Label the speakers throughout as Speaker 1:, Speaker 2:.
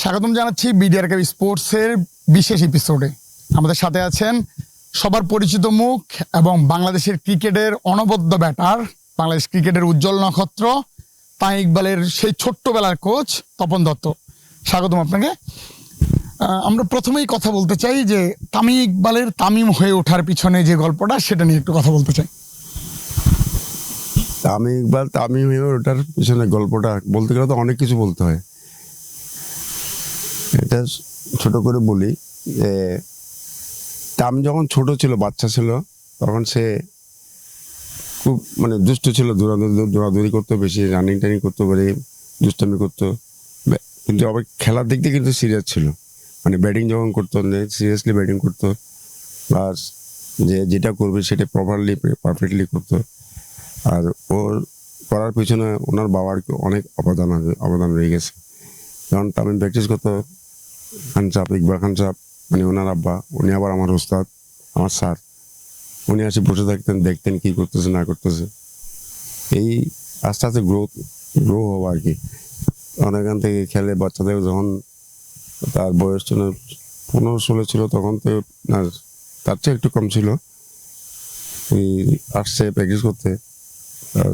Speaker 1: স্বাগতম জানাচ্ছি BDR cup স্পোর্টসের বিশেষ এপিসোডে। আমাদের সাথে আছেন সবার পরিচিত মুখ এবং বাংলাদেশের ক্রিকেটের অনবদ্য ব্যাটার, বাংলাদেশ ক্রিকেটের উজ্জ্বল নক্ষত্র তামিম ইকবালের সেই ছোট্টবেলার কোচ তপন দত্ত। স্বাগতম আপনাকে। আমরা প্রথমেই কথা বলতে চাই যে তামিম ইকবালের তামিম হয়ে ওঠার পিছনে যে গল্পটা, সেটা নিয়ে একটু কথা বলতে চাই।
Speaker 2: তামিম ইকবাল তামিম হয়ে ওঠার পিছনে গল্পটা বলতে গেলে তো অনেক কিছু বলতে হয়। এটা ছোট করে বলি যে তামিম যখন ছোট ছিল, বাচ্চা ছিল, তখন সে খুব দুষ্ট ছিল, দৌড়াদৌড়ি করতো, বেশি রানিং টানিং করতে পারে, দুষ্টামি করতো। কিন্তু আবার খেলার দিক দিয়ে কিন্তু সিরিয়াস ছিল। ব্যাটিং যখন করতো সিরিয়াসলি ব্যাটিং করতো, প্লাস যেটা করবে সেটা প্রপারলি পারফেক্টলি করতো। আর ওর করার পিছনে ওনার বাবার অনেক অবদান রয়ে গেছে। যখন তামিম প্র্যাকটিস করতো, খান সাহেব, ইকবাল খান সাহেব, ওনার আব্বা, উনি আবার আমার ওস্তাদ, আমার স্যার, উনি আসে বসে থাকতেন, দেখতেন কি করতেছে না করতেছে। এই আস্তে আস্তে গ্রো হওয়া আর কি। অনেকখান থেকে খেলে বাচ্চাদের যখন তার বয়স 15-16 ছিল, তখন তো না, তার চেয়ে একটু কম ছিল, আসছে প্র্যাকটিস করতে। আর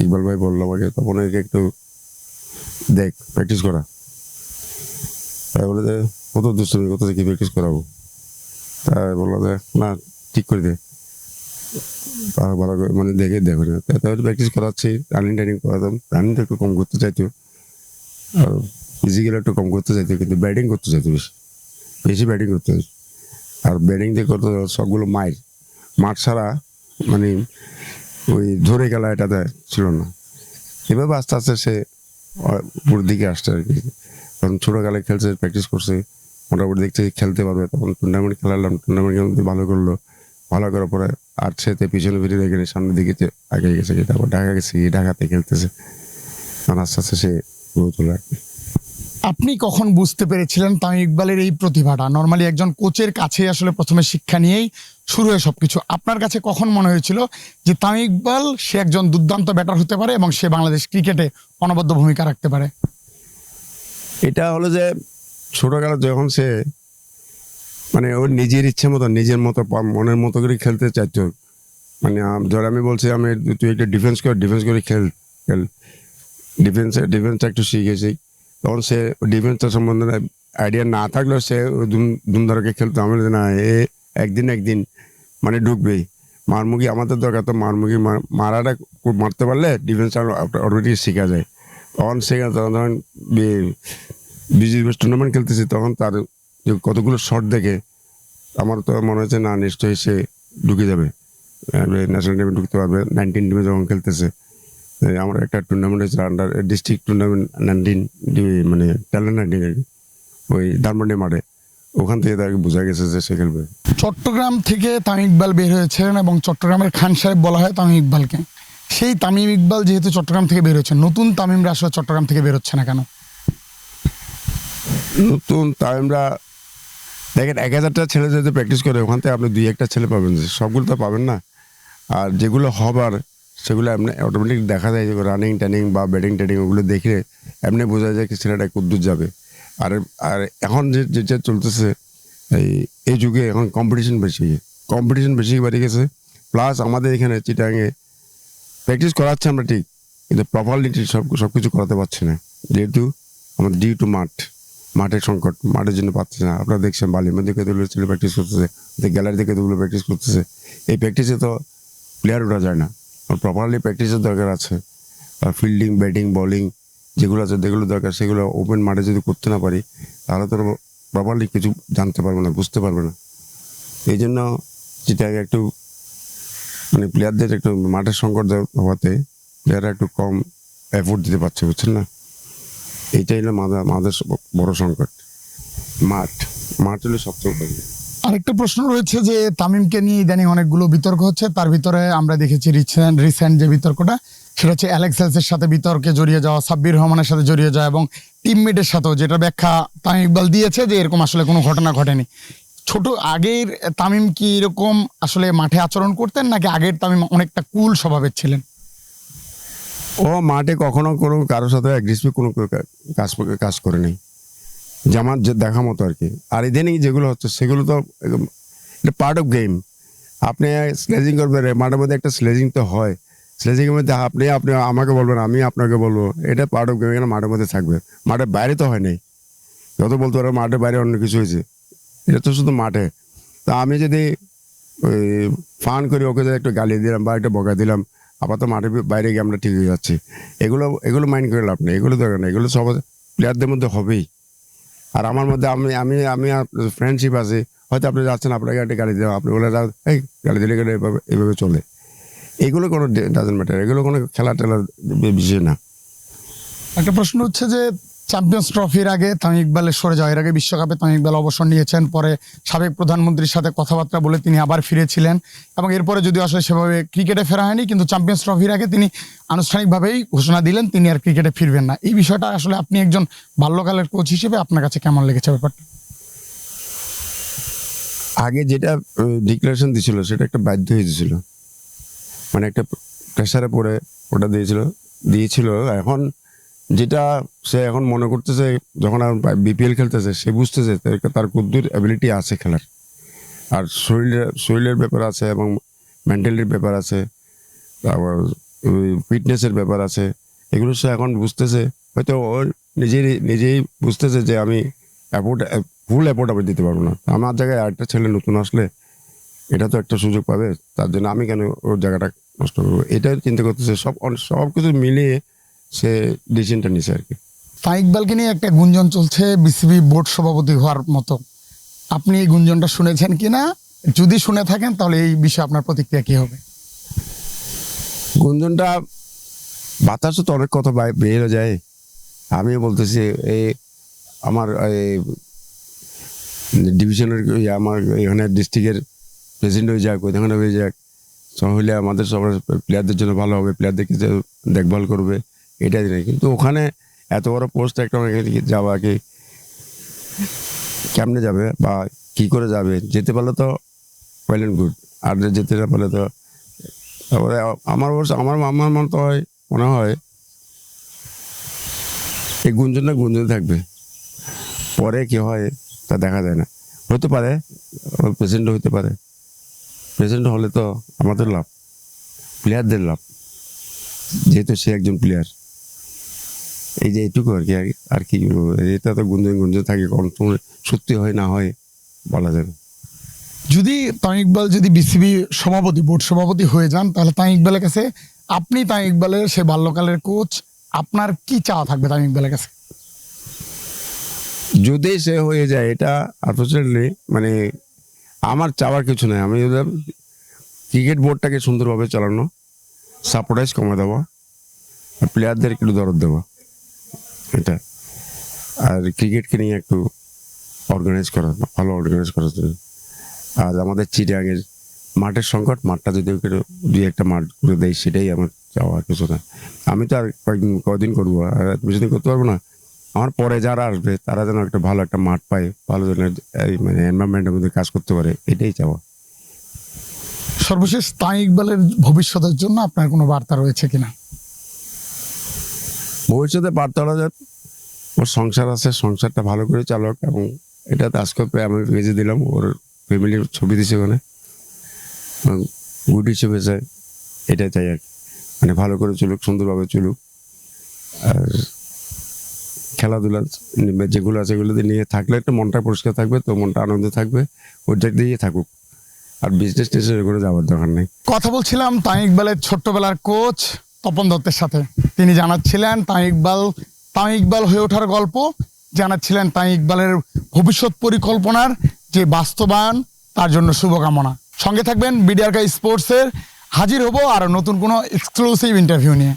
Speaker 2: ইকবাল ভাই বললো আমাকে, তখন একটু দেখ প্র্যাকটিস করা। তাই বলে যে কত দুষ্টুমি করতেছে, কি প্র্যাকটিস করাবো? তাই বললো যে না, ঠিক করে দে, ভালো করে দেখে দেখো না। তাই প্র্যাকটিস করাচ্ছি, রানিং টানিং করাতাম। রানিংটা একটু কম করতে চাইতো, আর ফিজিক্যাল একটু কম করতে চাইতো, কিন্তু ব্যাটিং করতে চাইতো বেশি ব্যাটিং করতে চাইতো। আর ব্যাটিং দিয়ে করতে সবগুলো মাঠ ছাড়া ওই ধরে গেলা এটাতে ছিল না। এভাবে আস্তে আস্তে সে উপরের দিকে আসছে আর কি। তখন ছোটোকালে খেলছে, প্র্যাকটিস করছে, মোটামুটি দেখছে খেলতে পারবে। তখন টুর্নামেন্ট খেলালাম, টুর্নামেন্ট ভালো করলো। ভালো করার পরে আর সেতে পিছনে ফিরে দেখে সামনের দিকে আগে গেছে, তারপর ঢাকা গেছে, ঢাকাতে খেলতেছে। তখন আস্তে আস্তে সে গ্রোথ হলো আর কি।
Speaker 1: আপনি কখন বুঝতে পেরেছিলেন তামিম ইকবালের এই প্রতিভাটা? নর্মালি একজন কোচের কাছে আসলে প্রথমে শিক্ষা নিয়েই শুরু হয় সবকিছু। আপনার কাছে কখন মনে হয়েছিল যে তামিম ইকবাল সে একজন দুর্দান্ত ব্যাটার হতে পারে এবং সে বাংলাদেশ ক্রিকেটে অনবদ্য ভূমিকা রাখতে পারে?
Speaker 2: এটা হলো যে ছোটবেলা যখন সে ওর নিজের ইচ্ছে মতো, নিজের মতো, মনের মতো করে খেলতে চাইতো। ধর আমি বলছি, তুই একটা ডিফেন্স করে খেল, ডিফেন্সটা একটু শিখেছি। তখন সে ডিফেন্সটা সম্বন্ধে আইডিয়া না থাকলেও সে ধুমধারকে খেলতো। আমি না, একদিন ঢুকবেই। মারমুখী আমাদের দরকার, তো মারমুখী মারাটা মারতে পারলে ডিফেন্সটা অটোমেটিক শেখা যায়। তখন ধরেন বিজি টুর্নামেন্ট খেলতেছি, তখন তার কতগুলো শট দেখে আমার তো মনে হচ্ছে না, নিশ্চয়ই সে ঢুকে যাবে, ন্যাশনাল টিমে ঢুকতে পারবে। 19 টিমে যখন খেলতেছে, আমার একটা টুর্নামেন্ট হয়েছিল, আন্ডার ডিস্ট্রিক্ট টুর্নামেন্ট 19, ট্যালেন্ট 19, ওই ধানমন্ডি মাঠে। ওখান থেকে তাকে বোঝা গেছে যে সে খেলবে।
Speaker 1: চট্টগ্রাম থেকে তামিম ইকবাল বের হয়েছেন এবং চট্টগ্রামের খান সাহেব বলা হয় তামিম ইকবালকে। সেই তামিম ইকবাল যেহেতু চট্টগ্রাম থেকে বের হয়েছেন, নতুন তামিমরা আসলে চট্টগ্রাম থেকে বের হচ্ছে না কেন?
Speaker 2: নতুন তামিমরা দেখেন, 1000টা ছেলে যদি প্র্যাকটিস করে, ওখান থেকে আপনি 2-1টা ছেলে পাবেন, সবগুলো তো পাবেন না। আর যেগুলো হবার সেগুলো এমনি অটোমেটিক দেখা যায়, যে রানিং টানিং বা ব্যাটিং ট্যাটিং, ওগুলো দেখে এমনি বোঝা যায় কি ছেলেটা কদ্দূর যাবে। আর এখন যেটা চলতেছে এই যুগে, এখন কম্পিটিশন বেশি বেড়ে গেছে। প্লাস আমাদের এখানে চিটাগাঙে প্র্যাকটিস করাচ্ছে আমরা ঠিক, কিন্তু প্রপারলি সব কিছু করাতে পারছি না, যেহেতু আমাদের ডিউ টু মাঠের সংকট। মাঠের জন্য পাচ্ছে না। আপনারা দেখছেন বালির মধ্যে কতগুলো ছেলে প্র্যাকটিস করতেছে, গ্যালারি থেকে কতগুলো প্র্যাকটিস করতেছে। এই প্র্যাকটিসে তো প্লেয়ার ওঠা যায় না, প্রপারলি প্র্যাকটিসের দরকার আছে। ফিল্ডিং, ব্যাটিং, বোলিং যেগুলো আছে, যেগুলো দরকার, সেগুলো ওপেন মাঠে যদি করতে না পারি, তাহলে তো প্রপারলি কিছু জানতে পারবে না, বুঝতে পারবে না। এই জন্য যেটা একটু প্লেয়ারদের একটু মাঠের সংকট হওয়াতে প্লেয়াররা একটু কম এফোর্ট দিতে পারছে, বুঝছেন না? এইটাই হলো আমাদের বড় সংকট। মাঠ হলে সবচেয়ে বড়।
Speaker 1: আরেকটা প্রশ্ন রয়েছে যে তামিমকে নিয়ে ইদানিং অনেকগুলো বিতর্ক হচ্ছে। তার ভিতরে আমরা দেখেছি রিসেন্ট যে বিতর্কটা, সেটা হচ্ছে অ্যালেক্স হেলসের সাথে বিতর্কে জড়িয়ে যাওয়া, সাব্বির রহমানের সাথে জড়িয়ে যাওয়া এবং টিমমেটের সাথেও, যেটা ব্যাখ্যা তামিম ইকবাল দিয়েছে যে এরকম আসলে কোনো ঘটনা ঘটেনি। ছোট আগের তামিম কি এরকম আসলে মাঠে আচরণ করতেন, নাকি আগের তামিম অনেকটা কুল স্বভাবের ছিলেন?
Speaker 2: ও মাঠে কখনো কোনো কারোর সাথে অ্যাগ্রেসিভ কোনো কাজ করেনি। যে আমার যে দেখা মতো আর কি। আর ইদানিং যেগুলো হচ্ছে সেগুলো তো এটা পার্ট অফ গেম। আপনি স্লেজিং করবেন, মাঠের মধ্যে একটা স্লেজিং তো হয়, স্লেজিং এর মধ্যে আপনি আপনি আমাকে বলবেন, আমি আপনাকে বলবো, এটা পার্ট অফ গেম। এখানে মাঠের মধ্যে থাকবে, মাঠের বাইরে তো হয় নাই। যত বলতে পারো মাঠের বাইরে অন্য কিছু হয়েছে, এটা তো শুধু মাঠে। তা আমি যদি ওই ফান করি, ওকে যদি একটু গালি দিলাম বা একটা বকা দিলাম, আপাতত মাঠের বাইরে গিয়ে আমরা ঠিক হয়ে যাচ্ছি, এগুলো এগুলো মাইন্ড করে লাভ নেই, এগুলো দরকার নেই, এগুলো সব প্লেয়ারদের মধ্যে হবেই। আর আমার মধ্যে আমি আমি আমি ফ্রেন্ডশিপ আছে, হয়তো আপনি যাচ্ছেন, আপনাকে একটা গালি দিলাম, আপনি বলে যান এই গালি দিলে গেলে এভাবে এভাবে চলে, এগুলো কোনো ডাজেন্ট ম্যাটার, এগুলো কোনো খেলা টেলার বিষয় না।
Speaker 1: একটা প্রশ্ন হচ্ছে যে চ্যাম্পিয়ন্স ট্রফির আগে তামিম ইকবালের সরে যাওয়ার আগে বিশ্বকাপে তামিম ইকবাল অবসর নিয়েছেন, পরে সাবেক প্রধানমন্ত্রীর সাথে কথাবার্তা বলে তিনি আবার ফিরেছিলেন, এবং এরপরে যদিও আসলে সেভাবে ক্রিকেটে ফেরা হয়নি, কিন্তু চ্যাম্পিয়ন্স ট্রফির আগে তিনি আনুষ্ঠানিকভাবেই ঘোষণা দিলেন তিনি আর ক্রিকেটে ফিরবেন না। এই বিষয়টা আসলে আপনি একজন বাল্যকালের কোচ হিসেবে আপনার কাছে কেমন লেগেছে ব্যাপারটা?
Speaker 2: আগে যেটা ডিক্লারেশন দিছিল সেটা একটা বাধ্য হয়েছিল, মানে একটা প্রেশারে পড়ে ওটা দিয়েছিল। এখন যেটা সে এখন মনে করতেছে, যখন বিপিএল খেলতেছে, সে বুঝতেছে তার কদ্দুর অ্যাবিলিটি আছে খেলার, আর শরীরের ব্যাপার আছে এবং মেন্টালিটির ব্যাপার আছে, আবার ফিটনেসের ব্যাপার আছে, এগুলো সে এখন বুঝতেছে। হয়তো ও নিজেই বুঝতেছে যে আমি ফুল অ্যাপোর্ট আমি দিতে পারবো না, আমার জায়গায় আরেকটা ছেলে নতুন আসলে এটা তো একটা সুযোগ পাবে, তার জন্য আমি কেন ওর জায়গাটা নষ্ট করবো, এটা চিন্তা করতেছে। সব কিছু মিলিয়ে সে ডিসিশনটা নিছে আর কি।
Speaker 1: তামিম ইকবালকে নিয়ে একটা গুঞ্জন চলছে বিসিবি বোর্ড সভাপতি হওয়ার মতো, আপনি এই গুঞ্জনটা শুনেছেন কিনা? যদি শুনে থাকেন তাহলে এই বিষয়ে আপনার প্রতিক্রিয়া কি হবে?
Speaker 2: গুঞ্জনটা বাতাসও তো অনেক কথা বের হয়ে যায়। আমি বলতেছি এই আমার ডিভিশনের আমার এখানে ডিস্ট্রিক্টের প্রেসিডেন্ট হয়ে যাক, ওইখানে হয়ে যাক, সব হলে আমাদের সবার প্লেয়ারদের জন্য ভালো হবে, প্লেয়ারদেরকে যে দেখভাল করবে, এটাই নেই। কিন্তু ওখানে এত বড় পোস্ট একটা যাওয়া কি কেমনে যাবে বা কি করে যাবে, যেতে পারলে তো ওয়েল অ্যান্ড গুড, আর যেতে না পারলে তো। তারপরে আমার মনে হয় এই গুঞ্জন থাকবে, পরে কি হয় তা দেখা যায় না। হতে পারে প্রেসিডেন্ট হতে পারে, প্রেসিডেন্ট হলে তো আমাদের লাভ, প্লেয়ারদের লাভ, যেহেতু সে একজন প্লেয়ার। এই যে এইটুকু আর কি, আর কি বলবো, এটা তো গুঞ্জন থাকে, কখন সত্যি হয় না হয় বলা যাবে।
Speaker 1: যদি তামিম ইকবাল যদি বিসিবি সভাপতি বোর্ড সভাপতি হয়ে যান, তাহলে তামিম ইকবালের কাছে, আপনি তামিম ইকবালের সে বাল্যকালের কোচ, আপনার কি চাওয়া থাকবে তামিম ইকবালের কাছে?
Speaker 2: যদি সে হয়ে যায়, এটা আনফর্চুনেটলি মানে আমার চাওয়ার কিছু নেই। আমি ক্রিকেট বোর্ডটাকে সুন্দরভাবে চালানো, সাপোর্টাইজ কমে দেওয়া, আর প্লেয়ারদের একটু দরদ দেওয়া, এটা। আর ক্রিকেটকে নিয়ে একটু ভালো অর্গানাইজ করার জন্য। আর আমাদের চিটাগাংয়ের মাঠের সংকট, মাঠটা যদি দুই একটা মাঠ করে দেয়, সেটাই আমার চাওয়া, কিছু না। আমি তো আর কদিন করবো, আর বেশি দিন করতে পারবো না। আমার পরে যারা আসবে তারা যেন একটা ভালো একটা মাঠ পায়, ভালো যেন মানে এনভায়রনমেন্টের মধ্যে কাজ করতে পারে, এটাই চাওয়া।
Speaker 1: সর্বশেষ তামিম ইকবালের ভবিষ্যতের জন্য আপনার কোনো বার্তা রয়েছে কিনা?
Speaker 2: ভবিষ্যতে বার্তা হলো যে ওর সংসার আছে, সংসারটা ভালো করে চালক, এবং এটা আজকে আমি ভেজে দিলাম, ওর ফ্যামিলির ছবি দিছে ওখানে, গুড হিসেবে চাই, এটাই চাই আর কি। মানে ভালো করে চলুক, সুন্দরভাবে চলুক, আর খেলাধুলা যেগুলো আছে এগুলোতে নিয়ে থাকলে একটা মনটা পরিষ্কার থাকবে, তো মনটা আনন্দ থাকবে, ওইটা দিয়ে থাকুক, আর বিজনেস টেস্টে করে যাওয়ার দরকার নেই।
Speaker 1: কথা বলছিলাম তামিম ইকবালের ছোট্টবেলার কোচ তপন দত্তের সাথে, তিনি জানাচ্ছিলেন তামিম ইকবাল হয়ে ওঠার গল্প, জানাচ্ছিলেন তামিম ইকবালের ভবিষ্যৎ পরিকল্পনার যে বাস্তবায়ন, তার জন্য শুভকামনা। সঙ্গে থাকবেন বিডিআর স্পোর্টসের, হাজির হব আরো নতুন কোনো এক্সক্লুসিভ ইন্টারভিউ নিয়ে।